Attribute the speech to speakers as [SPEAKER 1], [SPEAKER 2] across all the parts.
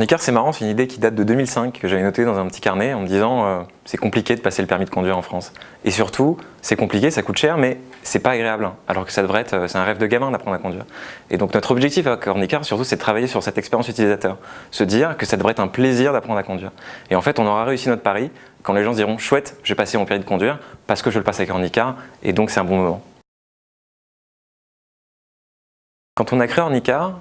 [SPEAKER 1] Ornicar, c'est marrant, c'est une idée qui date de 2005, que j'avais notée dans un petit carnet en me disant c'est compliqué de passer le permis de conduire en France. Et surtout, c'est compliqué, ça coûte cher, mais c'est pas agréable. Alors que ça devrait être, c'est un rêve de gamin d'apprendre à conduire. Et donc notre objectif avec Ornicar, surtout, c'est de travailler sur cette expérience utilisateur. Se dire que ça devrait être un plaisir d'apprendre à conduire. Et en fait, on aura réussi notre pari quand les gens se diront chouette, j'ai passé mon permis de conduire parce que je le passe avec Ornicar, et donc c'est un bon moment. Quand on a créé Ornicar,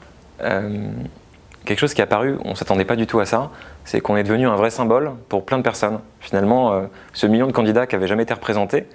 [SPEAKER 1] quelque chose qui est apparu, on ne s'attendait pas du tout à ça, c'est qu'on est devenu un vrai symbole pour plein de personnes. Finalement, ce million de candidats qui n'avaient jamais été représentés,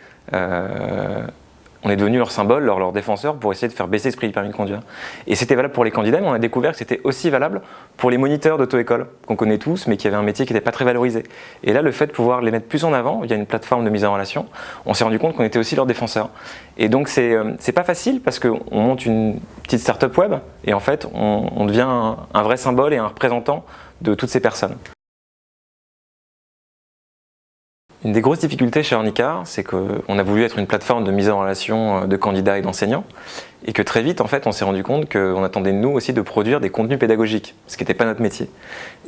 [SPEAKER 1] on est devenu leur symbole, leur défenseur pour essayer de faire baisser ce prix du permis de conduire. Et c'était valable pour les candidats, mais on a découvert que c'était aussi valable pour les moniteurs d'auto-école, qu'on connaît tous, mais qui avaient un métier qui n'était pas très valorisé. Et là, le fait de pouvoir les mettre plus en avant via une plateforme de mise en relation, on s'est rendu compte qu'on était aussi leurs défenseurs. Et donc, c'est pas facile parce qu'on monte une petite start-up web et en fait, on devient un vrai symbole et un représentant de toutes ces personnes. Une des grosses difficultés chez Ornicar, c'est qu'on a voulu être une plateforme de mise en relation de candidats et d'enseignants et que très vite, en fait, on s'est rendu compte qu'on attendait de nous aussi de produire des contenus pédagogiques, ce qui n'était pas notre métier.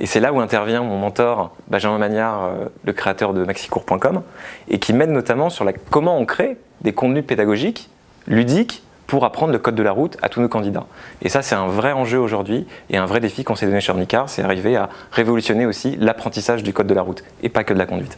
[SPEAKER 1] Et c'est là où intervient mon mentor, Benjamin Magnard, le créateur de maxicours.com, et qui m'aide notamment sur comment on crée des contenus pédagogiques, ludiques, pour apprendre le code de la route à tous nos candidats. Et ça, c'est un vrai enjeu aujourd'hui et un vrai défi qu'on s'est donné chez Ornicar, c'est arriver à révolutionner aussi l'apprentissage du code de la route et pas que de la conduite.